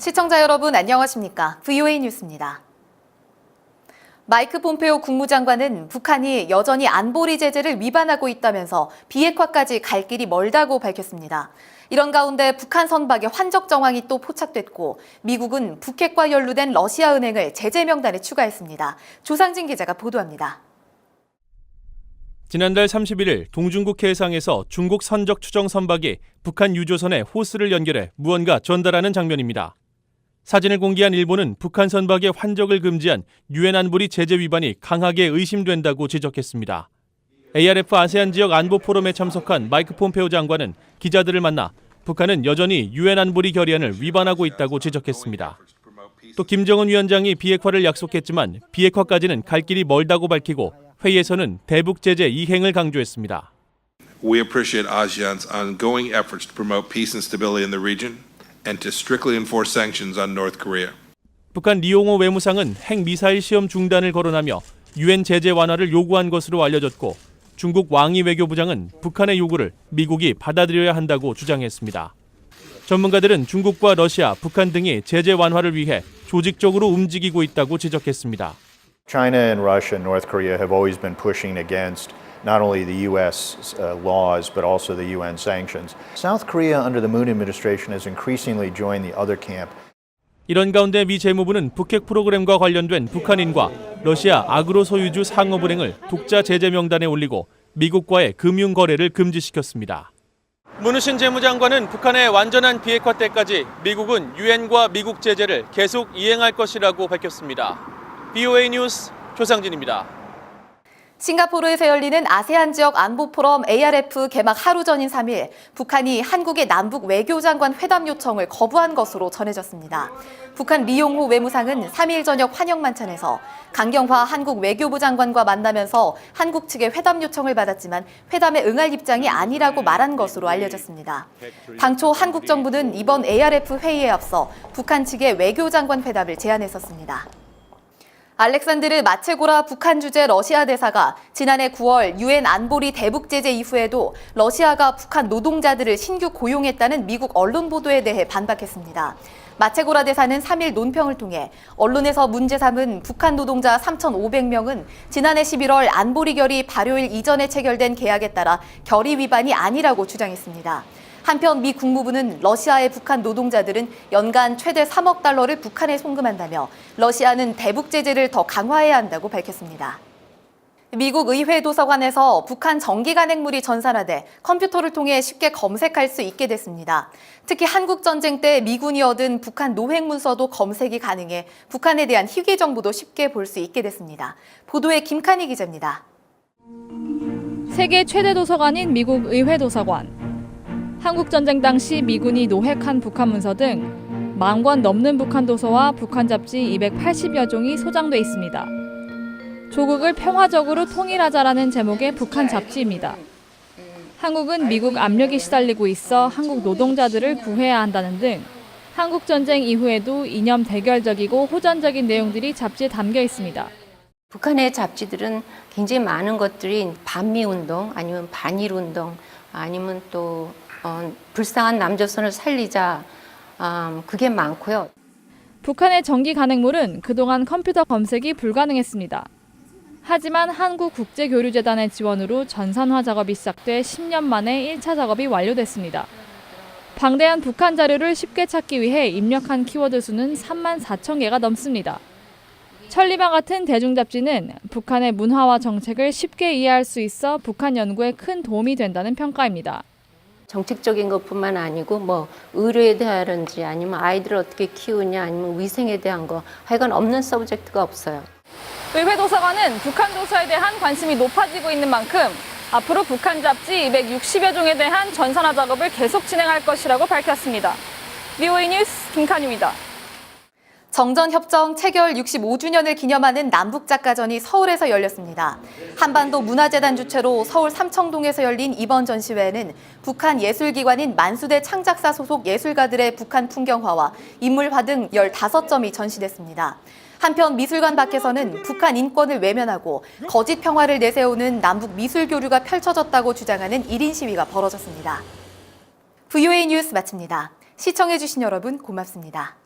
시청자 여러분 안녕하십니까? VOA 뉴스입니다. 마이크 폼페오 국무장관은 북한이 여전히 안보리 제재를 위반하고 있다면서 비핵화까지 갈 길이 멀다고 밝혔습니다. 이런 가운데 북한 선박의 환적 정황이 또 포착됐고 미국은 북핵과 연루된 러시아 은행을 제재 명단에 추가했습니다. 조상진 기자가 보도합니다. 지난달 31일 동중국 해상에서 중국 선적 추정 선박이 북한 유조선에 호스를 연결해 무언가 전달하는 장면입니다. 사진을 공개한 일본은 북한 선박의 환적을 금지한 유엔 안보리 제재 위반이 강하게 의심된다고 지적했습니다. ARF 아세안 지역 안보 포럼에 참석한 마이크 폼페오 장관은 기자들을 만나 북한은 여전히 유엔 안보리 결의안을 위반하고 있다고 지적했습니다. 또 김정은 위원장이 비핵화를 약속했지만 비핵화까지는 갈 길이 멀다고 밝히고 회의에서는 대북 제재 이행을 강조했습니다. We appreciate ASEAN's ongoing efforts to promote peace and stability in the region and to strictly enforce sanctions on North Korea. 북한 리용호 외무상은 핵미사일 시험 중단을 거론하며 유엔 제재 완화를 요구한 것으로 알려졌고 중국 왕이 외교부장은 북한의 요구를 미국이 받아들여야 한다고 주장했습니다. 전문가들은 중국과 러시아, 북한 등이 제재 완화를 위해 조직적으로 움직이고 있다고 지적했습니다. China and Russia and North Korea have always been pushing against not only the U.S. laws but also the UN sanctions. South Korea under the Moon administration has increasingly joined the other camp. 이런 가운데 미 재무부는 북핵 프로그램과 관련된 북한인과 러시아 아그로 소유주 상업은행을 독자 제재 명단에 올리고 미국과의 금융 거래를 금지시켰습니다. 문우신 재무장관은 북한의 완전한 비핵화 때까지 미국은 유엔과 미국 제재를 계속 이행할 것이라고 밝혔습니다. VOA 뉴스 조상진입니다. 싱가포르에서 열리는 아세안 지역 안보 포럼 ARF 개막 하루 전인 3일, 북한이 한국의 남북 외교장관 회담 요청을 거부한 것으로 전해졌습니다. 북한 리용호 외무상은 3일 저녁 환영 만찬에서 강경화 한국 외교부 장관과 만나면서 한국 측의 회담 요청을 받았지만 회담에 응할 입장이 아니라고 말한 것으로 알려졌습니다. 당초 한국 정부는 이번 ARF 회의에 앞서 북한 측의 외교장관 회담을 제안했었습니다. 알렉산드르 마체고라 북한 주재 러시아 대사가 지난해 9월 유엔 안보리 대북 제재 이후에도 러시아가 북한 노동자들을 신규 고용했다는 미국 언론 보도에 대해 반박했습니다. 마체고라 대사는 3일 논평을 통해 언론에서 문제 삼은 북한 노동자 3,500명은 지난해 11월 안보리 결의 발효일 이전에 체결된 계약에 따라 결의 위반이 아니라고 주장했습니다. 한편 미 국무부는 러시아의 북한 노동자들은 연간 최대 3억 달러를 북한에 송금한다며 러시아는 대북 제재를 더 강화해야 한다고 밝혔습니다. 미국 의회 도서관에서 북한 정기 간행물이 전산화돼 컴퓨터를 통해 쉽게 검색할 수 있게 됐습니다. 특히 한국 전쟁 때 미군이 얻은 북한 노획 문서도 검색이 가능해 북한에 대한 희귀 정보도 쉽게 볼 수 있게 됐습니다. 보도에 김칸희 기자입니다. 세계 최대 도서관인 미국 의회 도서관. 한국전쟁 당시 미군이 노획한 북한 문서 등 10,000권 넘는 북한 도서와 북한 잡지 280여 종이 소장돼 있습니다. 조국을 평화적으로 통일하자라는 제목의 북한 잡지입니다. 한국은 미국 압력이 시달리고 있어 한국 노동자들을 구해야 한다는 등 한국전쟁 이후에도 이념 대결적이고 호전적인 내용들이 잡지에 담겨 있습니다. 북한의 잡지들은 굉장히 많은 것들이 반미운동 아니면 반일운동 아니면 또 불쌍한 남조선을 살리자 그게 많고요. 북한의 정기 간행물은 그동안 컴퓨터 검색이 불가능했습니다. 하지만 한국국제교류재단의 지원으로 전산화 작업이 시작돼 10년 만에 1차 작업이 완료됐습니다. 방대한 북한 자료를 쉽게 찾기 위해 입력한 키워드 수는 34,000개가 넘습니다. 천리방 같은 대중잡지는 북한의 문화와 정책을 쉽게 이해할 수 있어 북한 연구에 큰 도움이 된다는 평가입니다. 정책적인 것뿐만 아니고 의료에 대하든지 아니면 아이들을 어떻게 키우냐 아니면 위생에 대한 거 하여간 없는 서브젝트가 없어요. 의회 도서관은 북한 도서에 대한 관심이 높아지고 있는 만큼 앞으로 북한 잡지 260여 종에 대한 전산화 작업을 계속 진행할 것이라고 밝혔습니다. VOA 뉴스 김칸희입니다. 정전협정 체결 65주년을 기념하는 남북작가전이 서울에서 열렸습니다. 한반도 문화재단 주최로 서울 삼청동에서 열린 이번 전시회에는 북한 예술기관인 만수대 창작사 소속 예술가들의 북한 풍경화와 인물화 등 15점이 전시됐습니다. 한편 미술관 밖에서는 북한 인권을 외면하고 거짓 평화를 내세우는 남북 미술 교류가 펼쳐졌다고 주장하는 1인 시위가 벌어졌습니다. VOA 뉴스 마칩니다. 시청해주신 여러분 고맙습니다.